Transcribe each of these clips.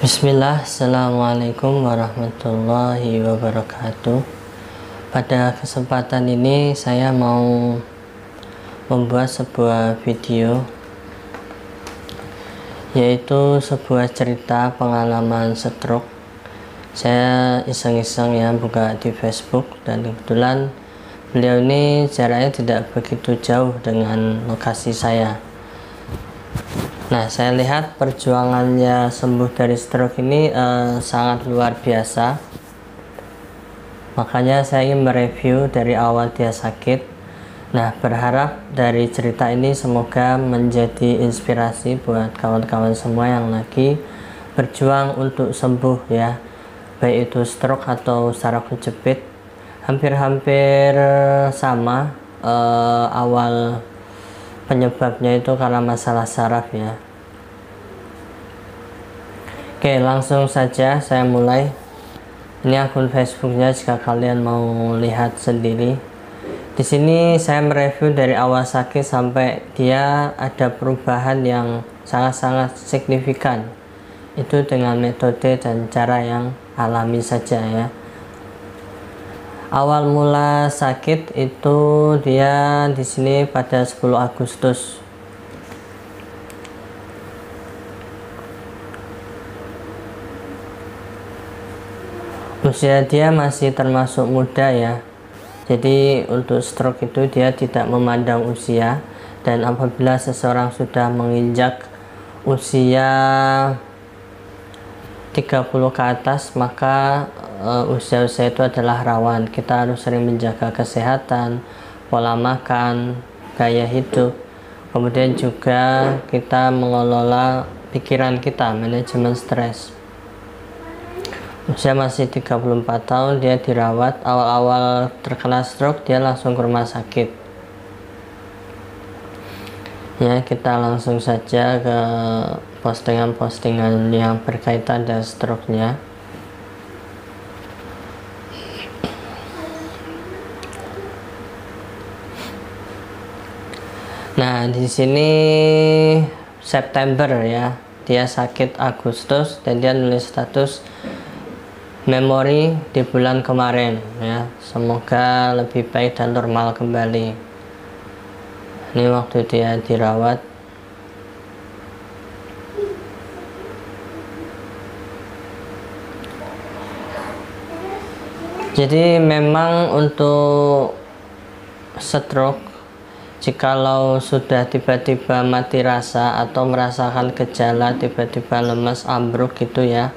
Bismillah, Assalamualaikum warahmatullahi wabarakatuh. Pada kesempatan ini saya mau membuat sebuah video, yaitu sebuah cerita pengalaman stroke. Saya iseng-iseng ya buka di Facebook, dan kebetulan beliau ini jaraknya tidak begitu jauh dengan lokasi saya. Nah, saya lihat perjuangannya sembuh dari stroke ini sangat luar biasa. Makanya saya ingin mereview dari awal dia sakit. Nah, berharap dari cerita ini semoga menjadi inspirasi buat kawan-kawan semua yang lagi berjuang untuk sembuh ya. Baik itu stroke atau saraf kejepit. Hampir-hampir sama awal penyebabnya itu karena masalah saraf ya. Oke, langsung saja saya mulai. Ini akun Facebooknya jika kalian mau lihat sendiri. Di sini saya mereview dari awal sakit sampai dia ada perubahan yang sangat-sangat signifikan. Itu dengan metode dan cara yang alami saja ya. Awal mula sakit itu dia di sini pada 10 Agustus. Usia dia masih termasuk muda ya. Jadi untuk stroke itu dia tidak memandang usia, dan apabila seseorang sudah menginjak usia 30 ke atas, maka usia-usia itu adalah rawan. Kita harus sering menjaga kesehatan, pola makan, gaya hidup, kemudian juga kita mengelola pikiran kita, manajemen stres. Usia masih 34 tahun, dia dirawat. Awal-awal terkena stroke dia langsung ke rumah sakit ya. Kita langsung saja ke postingan-postingan yang berkaitan dengan stroke-nya. Nah, di sini September ya, dia sakit Agustus, dan dia nulis status memori di bulan kemarin ya. Semoga lebih baik dan normal kembali. Ini waktu dia dirawat. Jadi memang untuk stroke, jikalau sudah tiba-tiba mati rasa atau merasakan gejala tiba-tiba lemas, ambruk gitu ya,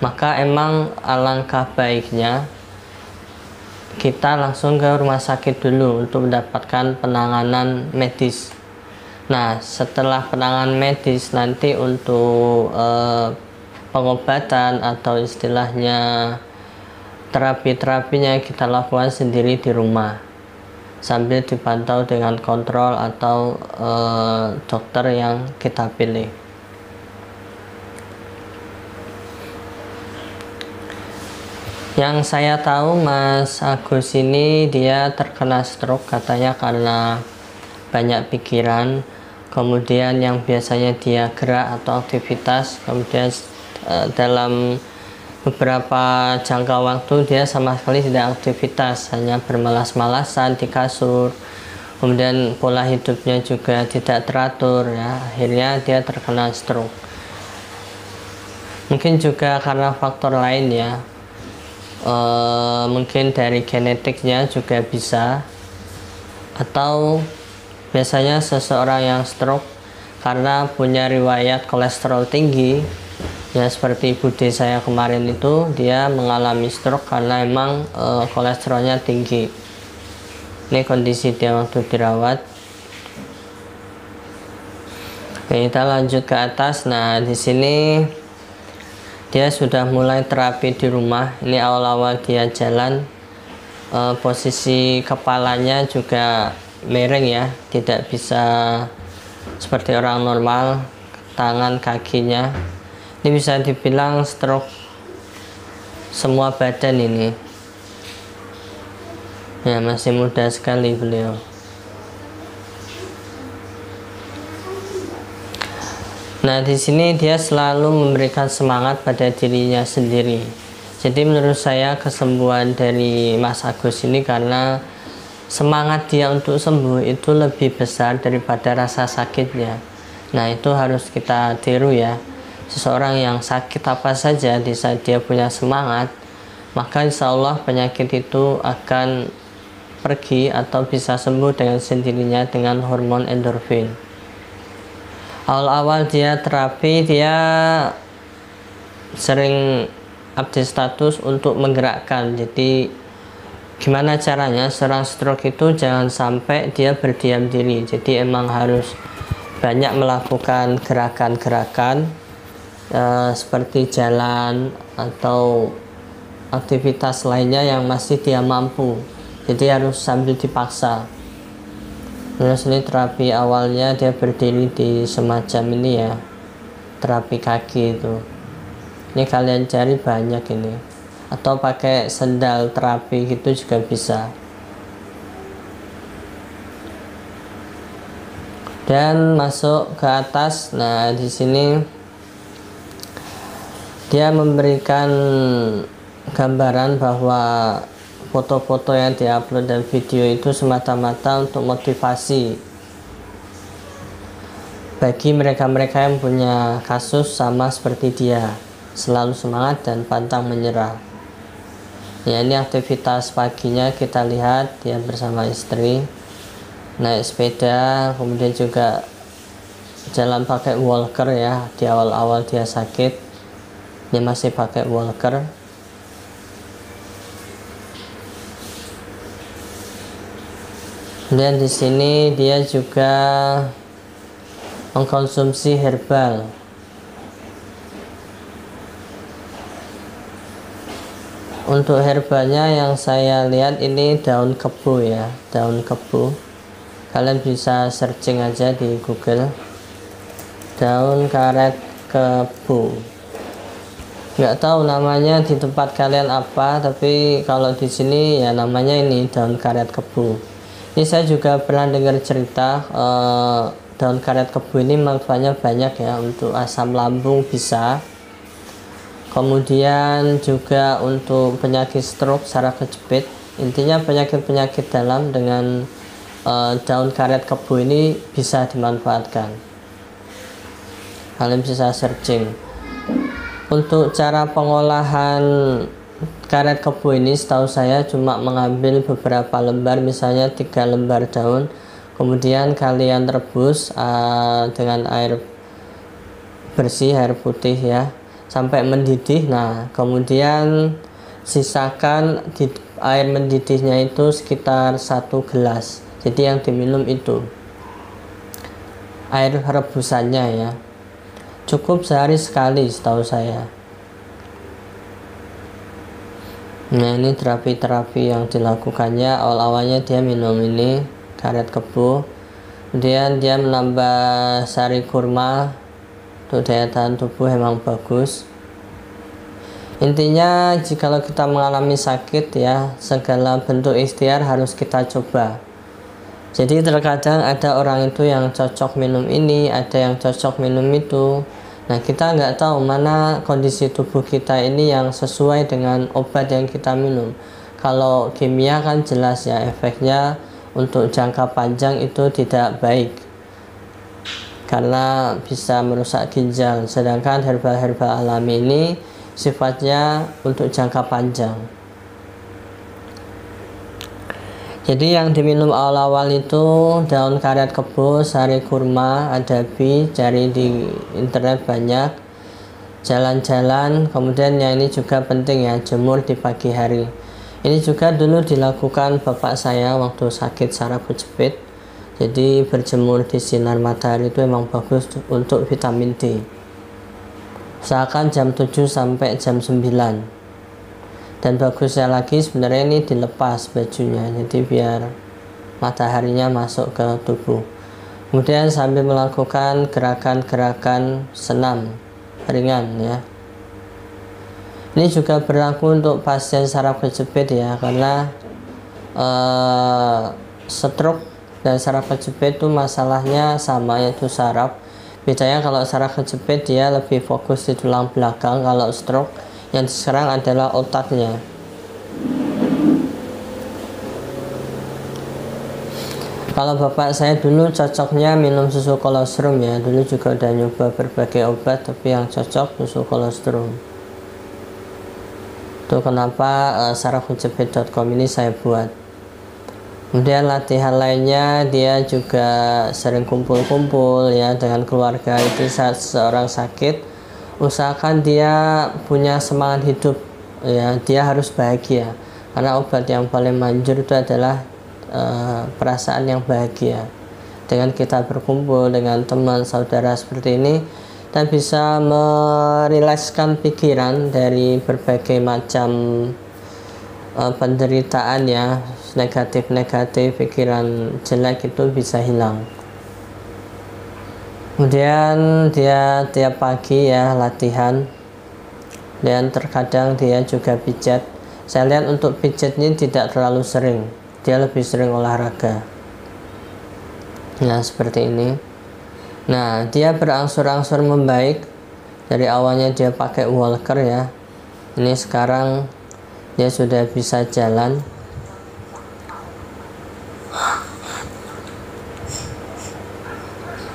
maka emang alangkah baiknya kita langsung ke rumah sakit dulu untuk mendapatkan penanganan medis. Nah, setelah penanganan medis nanti untuk pengobatan atau istilahnya terapi-terapinya kita lakukan sendiri di rumah sambil dipantau dengan kontrol atau dokter yang kita pilih. Yang saya tahu Mas Agus ini dia terkena stroke katanya karena banyak pikiran, kemudian yang biasanya dia gerak atau aktivitas, kemudian dalam beberapa jangka waktu dia sama sekali tidak aktivitas, hanya bermalas-malasan di kasur, kemudian pola hidupnya juga tidak teratur ya. Akhirnya dia terkena stroke. Mungkin juga karena faktor lain ya, mungkin dari genetiknya juga bisa, atau biasanya seseorang yang stroke karena punya riwayat kolesterol tinggi ya, seperti ibu D saya kemarin itu dia mengalami stroke karena emang kolesterolnya tinggi. Ini kondisi dia waktu dirawat. Oke, kita lanjut ke atas. Nah, di sini dia sudah mulai terapi di rumah. Ini awal-awal dia jalan, posisi kepalanya juga miring ya, tidak bisa seperti orang normal. Tangan kakinya ini bisa dibilang stroke semua badan ini ya, masih muda sekali beliau. Nah, di sini dia selalu memberikan semangat pada dirinya sendiri. Jadi menurut saya kesembuhan dari Mas Agus ini karena semangat dia untuk sembuh itu lebih besar daripada rasa sakitnya. Nah, itu harus kita tiru ya. Seseorang yang sakit apa saja, di saat dia punya semangat, maka insya Allah penyakit itu akan pergi atau bisa sembuh dengan sendirinya dengan hormon endorfin. Awal-awal dia terapi, dia sering update status untuk menggerakkan. Jadi gimana caranya seorang stroke itu jangan sampai dia berdiam diri. Jadi emang harus banyak melakukan gerakan-gerakan seperti jalan atau aktivitas lainnya yang masih dia mampu. Jadi harus sambil dipaksa. Terus ini terapi awalnya dia berdiri di semacam ini ya, terapi kaki itu. Ini kalian cari banyak ini. Atau pakai sendal terapi gitu juga bisa. Dan masuk ke atas. Nah, di sini dia memberikan gambaran bahwa foto-foto yang diupload dan video itu semata-mata untuk motivasi bagi mereka-mereka yang punya kasus sama seperti dia, selalu semangat dan pantang menyerah. Ya, ini aktivitas paginya kita lihat dia bersama istri naik sepeda, kemudian juga jalan pakai walker ya. Di awal-awal dia sakit dia masih pakai walker. Dan di sini dia juga mengkonsumsi herbal. Untuk herbalnya yang saya lihat ini daun kebu ya, daun kebu. Kalian bisa searching aja di Google. Daun karet kebu. Nggak tahu namanya di tempat kalian apa, tapi kalau di sini ya namanya ini daun karet kebu. Ini saya juga pernah dengar cerita daun karet kebu ini manfaatnya banyak ya, untuk asam lambung bisa, kemudian juga untuk penyakit stroke, saraf kejepit. Intinya penyakit-penyakit dalam dengan daun karet kebu ini bisa dimanfaatkan. Kalian bisa searching. Untuk cara pengolahan karet kebu ini setahu saya cuma mengambil beberapa lembar, misalnya 3 lembar daun, kemudian kalian rebus dengan air bersih, air putih ya, sampai mendidih. Nah, kemudian sisakan di air mendidihnya itu sekitar 1 gelas. Jadi yang diminum itu air rebusannya ya, cukup sehari sekali setahu saya. Nah, ini terapi-terapi yang dilakukannya. Awal-awalnya dia minum ini karet kebu, kemudian dia menambah sari kurma untuk daya tahan tubuh, emang bagus. Intinya jikalau kita mengalami sakit ya, segala bentuk ikhtiar harus kita coba. Jadi terkadang ada orang itu yang cocok minum ini, ada yang cocok minum itu. Nah, kita nggak tahu mana kondisi tubuh kita ini yang sesuai dengan obat yang kita minum. Kalau kimia kan jelas ya, efeknya untuk jangka panjang itu tidak baik karena bisa merusak ginjal. Sedangkan herbal-herbal alami ini sifatnya untuk jangka panjang. Jadi yang diminum awal-awal itu daun karet kebo, sari kurma, adabi, cari di internet banyak. Jalan-jalan, kemudian yang ini juga penting ya, jemur di pagi hari. Ini juga dulu dilakukan bapak saya waktu sakit saraf kejepit. Jadi berjemur di sinar matahari itu emang bagus untuk vitamin D. Usahakan jam 7 sampai jam 9. Dan bagusnya lagi sebenarnya ini dilepas bajunya, jadi biar mataharinya masuk ke tubuh. Kemudian sambil melakukan gerakan-gerakan senam ringan ya. Ini juga berlaku untuk pasien saraf kejepit ya, karena stroke dan saraf kejepit itu masalahnya sama, yaitu saraf. Bedanya kalau saraf kejepit dia lebih fokus di tulang belakang, kalau stroke yang diserang adalah otaknya. Kalau bapak saya dulu cocoknya minum susu kolostrum ya, dulu juga udah nyoba berbagai obat tapi yang cocok susu kolostrum. Itu kenapa sarafkejepit.com ini saya buat. Kemudian latihan lainnya, dia juga sering kumpul-kumpul ya dengan keluarga. Itu saat seseorang sakit, usahakan dia punya semangat hidup ya, dia harus bahagia karena obat yang paling manjur itu adalah perasaan yang bahagia. Dengan kita berkumpul dengan teman saudara seperti ini, kita bisa merilekskan pikiran dari berbagai macam penderitaan ya, negatif-negatif, pikiran jelek itu bisa hilang. Kemudian dia tiap pagi ya latihan, dan terkadang dia juga pijat. Saya lihat untuk pijat ini tidak terlalu sering, dia lebih sering olahraga. Nah seperti ini. Nah dia berangsur-angsur membaik. Dari awalnya dia pakai walker ya, ini sekarang dia sudah bisa jalan.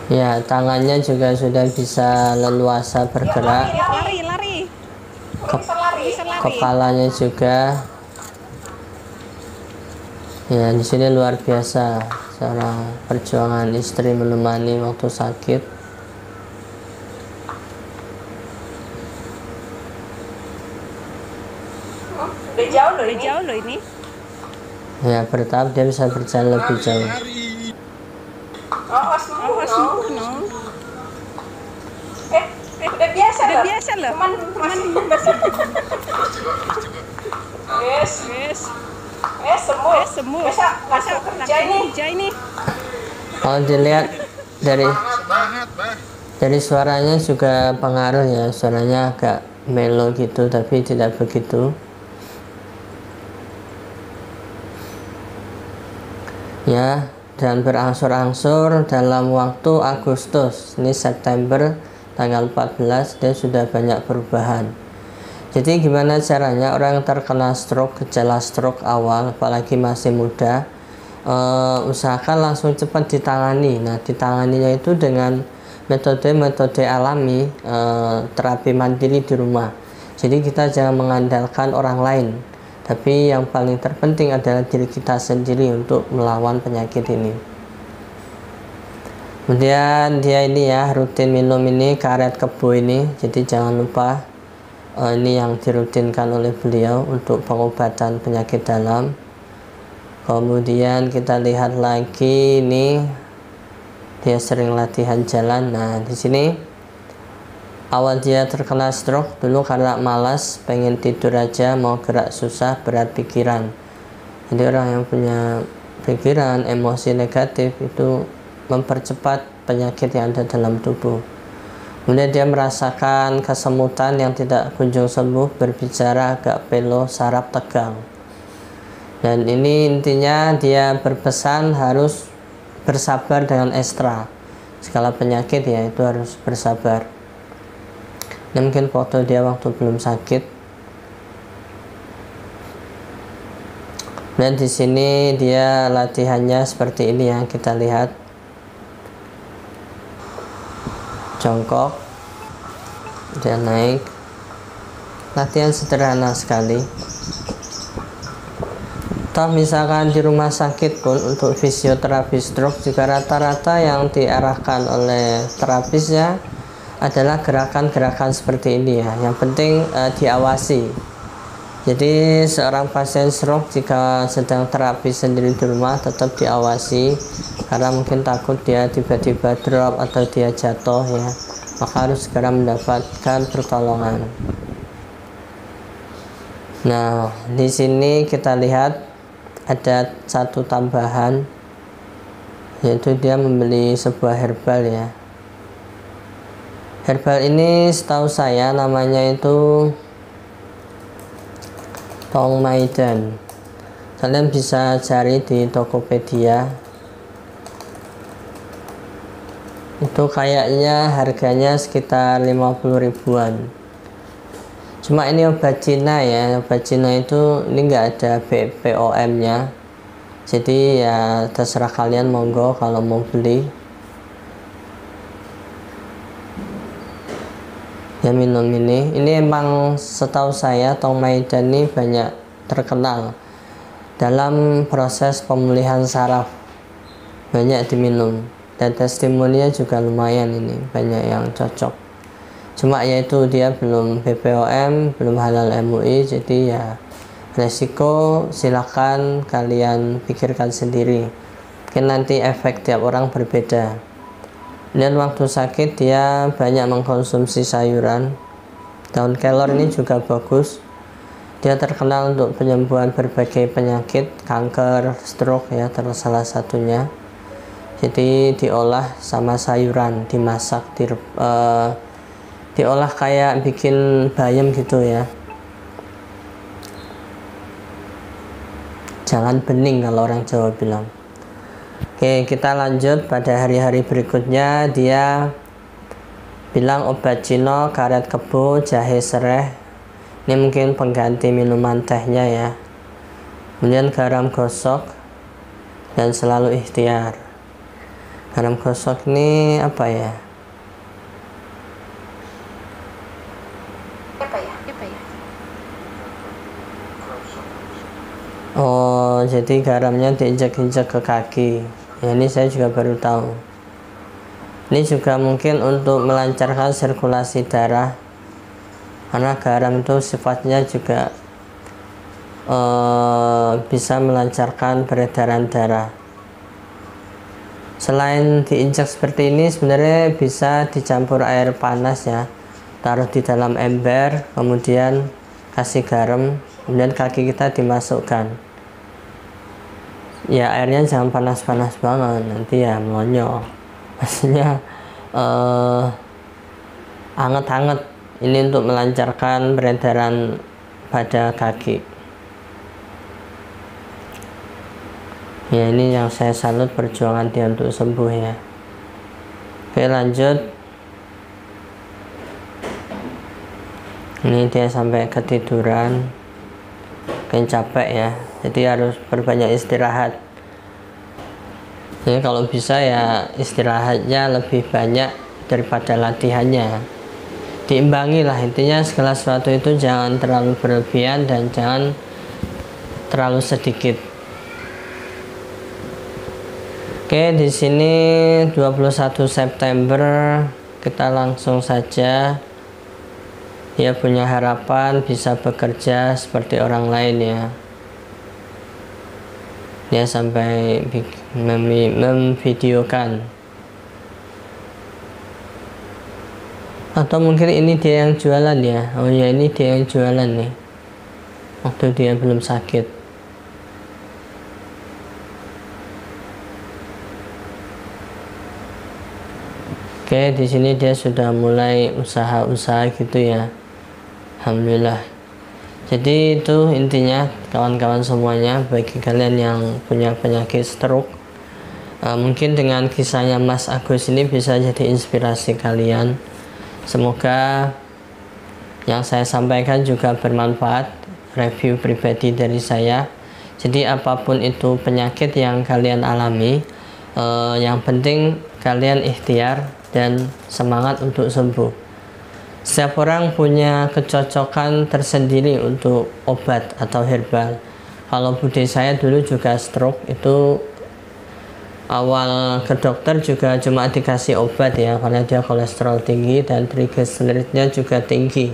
Ya, tangannya juga sudah bisa leluasa bergerak. Lari. Kepalanya juga. Ya, di sini luar biasa seorang perjuangan istri menemani waktu sakit. Udah jauh loh ini. Ya, bertahap dia bisa berjalan lebih jauh. Awas no. Udah biasa loh. Cuman sembuh. Masa kerja ini. Kalau dilihat dari suaranya juga pengaruh ya, suaranya agak melo gitu tapi tidak begitu. Ya, dan berangsur-angsur dalam waktu Agustus, ini September tanggal 14 dia sudah banyak perubahan. Jadi gimana caranya orang yang terkena stroke, gejala stroke awal apalagi masih muda, usahakan langsung cepat ditangani. Nah ditanganinya itu dengan metode-metode alami, terapi mandiri di rumah. Jadi kita jangan mengandalkan orang lain, tapi yang paling terpenting adalah diri kita sendiri untuk melawan penyakit ini. Kemudian dia ini ya rutin minum ini karet kebo ini, jadi jangan lupa ini yang dirutinkan oleh beliau untuk pengobatan penyakit dalam. Kemudian kita lihat lagi ini dia sering latihan jalan. Nah di sini awal dia terkena stroke dulu karena malas, pengen tidur aja, mau gerak susah, berat pikiran. Jadi orang yang punya pikiran emosi negatif itu mempercepat penyakit yang ada dalam tubuh. Kemudian dia merasakan kesemutan yang tidak kunjung sembuh, berbicara agak pelo, saraf tegang. Dan ini intinya dia berpesan harus bersabar dengan ekstra. Segala penyakit ya itu harus bersabar. Ini mungkin foto dia waktu belum sakit. Dan di sini dia latihannya seperti ini yang kita lihat. Jongkok, dia naik, latihan sederhana sekali. Toh misalkan di rumah sakit pun untuk fisioterapi stroke juga rata-rata yang diarahkan oleh terapisnya adalah gerakan-gerakan seperti ini ya. Yang penting diawasi. Jadi seorang pasien stroke jika sedang terapi sendiri di rumah tetap diawasi, karena mungkin takut dia tiba-tiba drop atau dia jatuh ya, maka harus segera mendapatkan pertolongan. Nah di sini kita lihat ada satu tambahan, yaitu dia membeli sebuah herbal ya. Herbal ini setahu saya namanya itu Tong Maidan. Kalian bisa cari di Tokopedia. Itu kayaknya harganya sekitar 50 ribuan. Cuma ini obat Cina ya, obat Cina itu ini nggak ada BPOM nya, jadi ya terserah kalian, monggo kalau mau beli ya minum ini emang setahu saya Tong Maidan ini banyak terkenal dalam proses pemulihan saraf, banyak diminum dan testimoninya juga lumayan, ini banyak yang cocok. Cuma yaitu dia belum BPOM, belum halal MUI, jadi ya resiko silakan kalian pikirkan sendiri, mungkin nanti efek tiap orang berbeda. Dan waktu sakit dia banyak mengkonsumsi sayuran. Daun kelor ini juga bagus, dia terkenal untuk penyembuhan berbagai penyakit, kanker, stroke ya terus salah satunya. Jadi diolah sama sayuran, dimasak, diolah kayak bikin bayam gitu ya, jangan bening kalau orang Jawa bilang. Oke, kita lanjut pada hari-hari berikutnya. Dia bilang obat Cino, karet kebo, jahe sereh, ini mungkin pengganti minuman tehnya ya. Kemudian garam gosok dan selalu ikhtiar. Garam gosok ini apa ya? Oh, jadi garamnya diinjak-injak ke kaki. Ya, ini saya juga baru tahu. Ini juga mungkin untuk melancarkan sirkulasi darah, karena garam itu sifatnya juga bisa melancarkan peredaran darah. Selain diinjak seperti ini, sebenarnya bisa dicampur air panas ya, taruh di dalam ember, kemudian kasih garam, kemudian kaki kita dimasukkan. Ya airnya jangan panas-panas banget, nanti ya melonyo. Maksudnya anget-anget, ini untuk melancarkan peredaran pada kaki. Ya ini yang saya salut perjuangan dia untuk sembuh ya. Oke, lanjut. Ini dia sampai ketiduran, mungkin capek ya, jadi harus berbanyak istirahat. Jadi kalau bisa ya istirahatnya lebih banyak daripada latihannya, diimbangi lah intinya. Segala sesuatu itu jangan terlalu berlebihan dan jangan terlalu sedikit. Oke, di sini 21 September kita langsung saja. Dia punya harapan bisa bekerja seperti orang lain ya. Dia sampai memvideokan. Atau mungkin ini dia yang jualan ya. Oh ya, ini dia yang jualan nih, waktu dia belum sakit. Oke, di sini dia sudah mulai usaha-usaha gitu ya. Alhamdulillah. Jadi itu intinya kawan-kawan semuanya, bagi kalian yang punya penyakit stroke, mungkin dengan kisahnya Mas Agus ini bisa jadi inspirasi kalian. Semoga yang saya sampaikan juga bermanfaat, review pribadi dari saya. Jadi apapun itu penyakit yang kalian alami, yang penting kalian ikhtiar dan semangat untuk sembuh. Setiap orang punya kecocokan tersendiri untuk obat atau herbal. Kalau bude saya dulu juga stroke, itu awal ke dokter juga cuma dikasih obat ya, karena dia kolesterol tinggi dan triglyceridnya juga tinggi.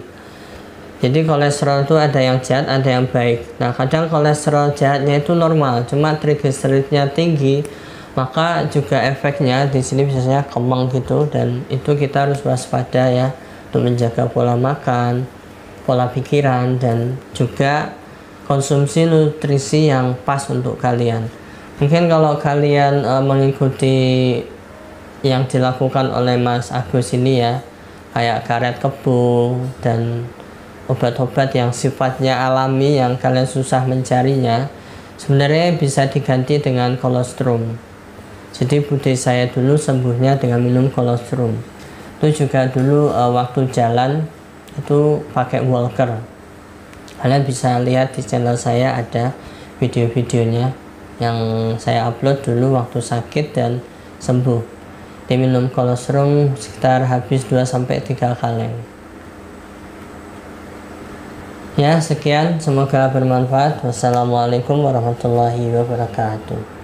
Jadi kolesterol itu ada yang jahat, ada yang baik. Nah kadang kolesterol jahatnya itu normal, cuma triglyceridnya tinggi, maka juga efeknya di sini biasanya kemeng gitu, dan itu kita harus waspada ya, untuk menjaga pola makan, pola pikiran, dan juga konsumsi nutrisi yang pas untuk kalian. Mungkin kalau kalian mengikuti yang dilakukan oleh Mas Agus ini ya, kayak karet kebo dan obat-obat yang sifatnya alami yang kalian susah mencarinya, sebenarnya bisa diganti dengan kolostrum. Jadi bude saya dulu sembuhnya dengan minum kolostrum. Itu juga dulu waktu jalan itu pakai walker. Kalian bisa lihat di channel saya ada video-videonya yang saya upload dulu waktu sakit dan sembuh. Diminum kolostrum sekitar habis 2-3 kaleng. Ya, sekian, semoga bermanfaat. Wassalamualaikum warahmatullahi wabarakatuh.